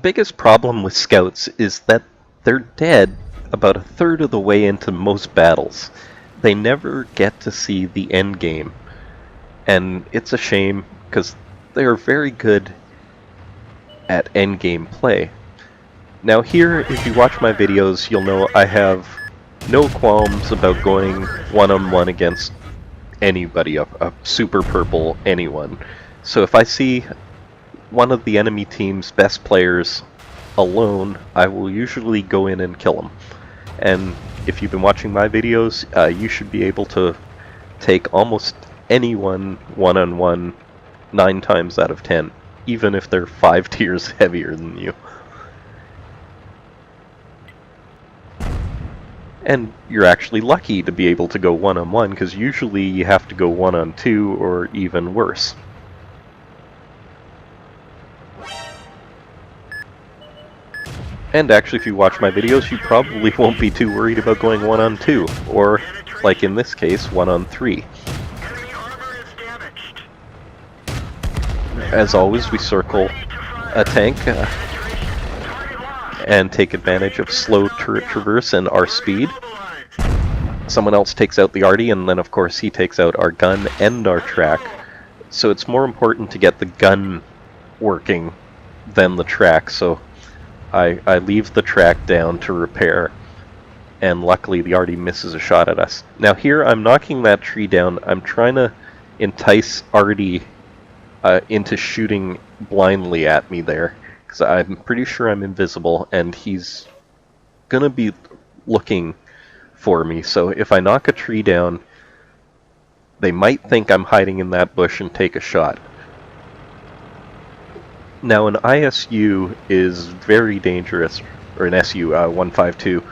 biggest problem with scouts is that they're dead about a third of the way into most battles. They never get to see the end game. And it's a shame because they're very good at end game play. Now here, if you watch my videos, you'll know I have no qualms about going one-on-one against anybody, a super purple anyone. So if I see one of the enemy team's best players alone, I will usually go in and kill him. And if you've been watching my videos, you should be able to take almost anyone one-on-one 9 times out of 10, even if they're 5 tiers heavier than you. And you're actually lucky to be able to go one-on-one, because usually you have to go 1-on-2 or even worse. And actually, if you watch my videos, you probably won't be too worried about going 1-on-2, or, like in this case, 1-on-3. As always, we circle a tank and take advantage of slow turret traverse and our speed. Someone else takes out the arty, and then of course he takes out our gun and our track. So it's more important to get the gun working than the track, so I leave the track down to repair, and luckily the arty misses a shot at us. Now here I'm knocking that tree down. I'm trying to entice arty into shooting blindly at me there, because I'm pretty sure I'm invisible and he's gonna be looking for me. So if I knock a tree down, they might think I'm hiding in that bush and take a shot. Now an ISU is very dangerous, or an SU 152.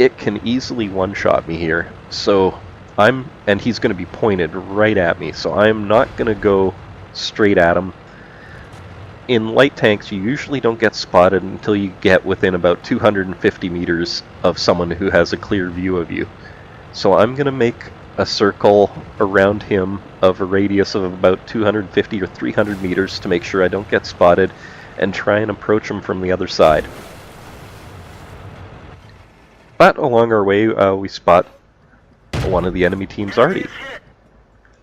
It can easily one-shot me here, so and he's going to be pointed right at me, so I'm not going to go straight at him. In light tanks, you usually don't get spotted until you get within about 250 meters of someone who has a clear view of you. So I'm going to make a circle around him of a radius of about 250 or 300 meters to make sure I don't get spotted, and try and approach him from the other side. But along our way, we spot one of the enemy team's arty.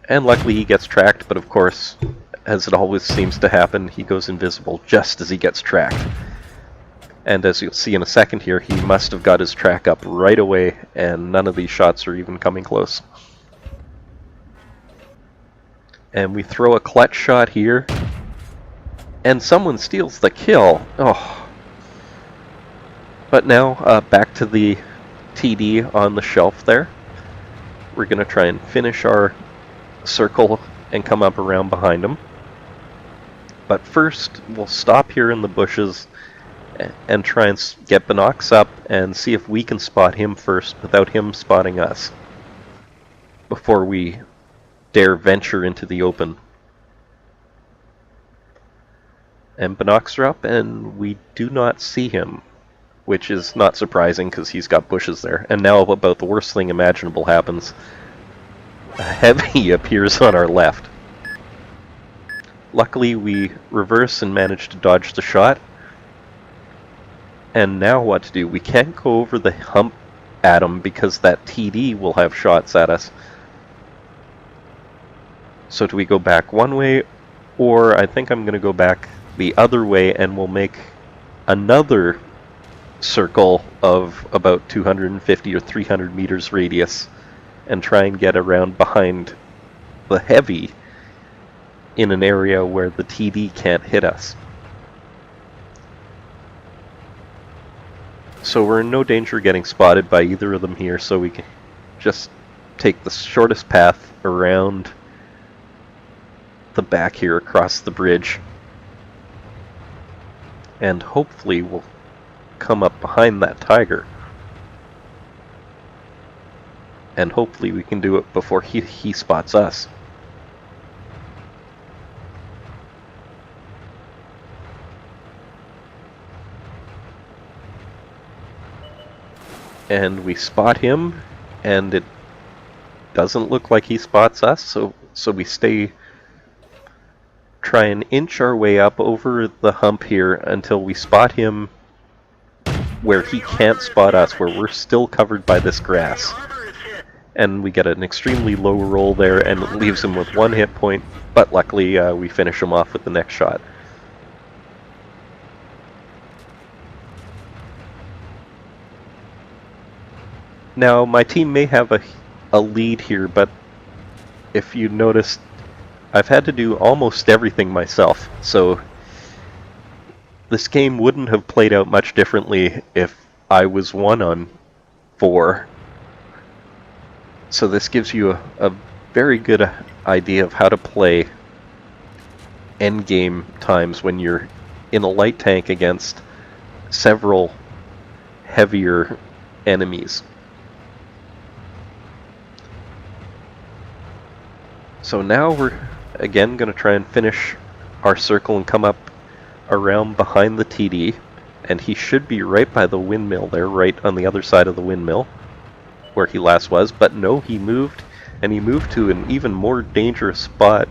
And luckily he gets tracked, but of course, as it always seems to happen, he goes invisible just as he gets tracked. And as you'll see in a second here, he must have got his track up right away, and none of these shots are even coming close. And we throw a clutch shot here, and someone steals the kill. Oh. But now, back to the TD on the shelf there. We're going to try and finish our circle and come up around behind him. But first, we'll stop here in the bushes and try and get Binox up and see if we can spot him first without him spotting us, before we dare venture into the open. And Binox are up, and we do not see him, which is not surprising because he's got bushes there. And now about the worst thing imaginable happens. A heavy appears on our left. Luckily we reverse and manage to dodge the shot. And now what to do? We can't go over the hump at him because that TD will have shots at us. So do we go back one way, or I think I'm going to go back the other way, and we'll make another circle of about 250 or 300 meters radius and try and get around behind the heavy in an area where the TD can't hit us. So we're in no danger of getting spotted by either of them here, so we can just take the shortest path around the back here across the bridge, and hopefully we'll come up behind that tiger. And hopefully we can do it before he spots us. And we spot him, and it doesn't look like he spots us, so we stay try and inch our way up over the hump here until we spot him where he can't spot us, where we're still covered by this grass. And we get an extremely low roll there, and it leaves him with 1 hit point, but luckily we finish him off with the next shot. Now, my team may have a lead here, but if you noticed, I've had to do almost everything myself, so this game wouldn't have played out much differently if I was 1 on 4. So this gives you a very good idea of how to play endgame times when you're in a light tank against several heavier enemies. So now we're again going to try and finish our circle and come up around behind the TD, and he should be right by the windmill there, right on the other side of the windmill where he last was, but no, he moved, and he moved to an even more dangerous spot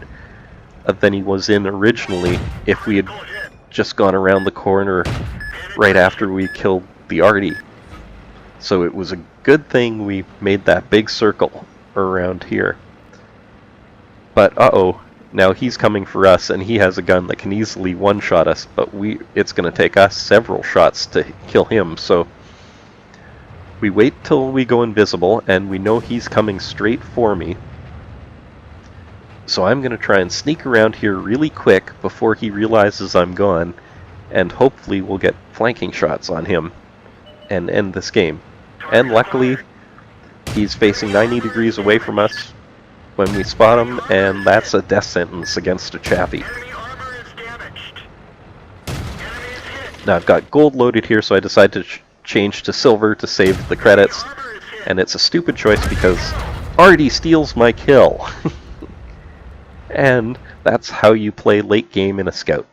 than he was in originally if we had just gone around the corner right after we killed the Artie. So it was a good thing we made that big circle around here. But uh-oh, now he's coming for us, and he has a gun that can easily one-shot us, but it's going to take us several shots to kill him, so we wait till we go invisible, and we know he's coming straight for me. So I'm going to try and sneak around here really quick before he realizes I'm gone, and hopefully we'll get flanking shots on him and end this game. And luckily, he's facing 90 degrees away from us when we spot him, and that's a death sentence against a chappie. Now I've got gold loaded here, so I decided to change to silver to save the credits, and it's a stupid choice because Artie steals my kill. And that's how you play late game in a scout.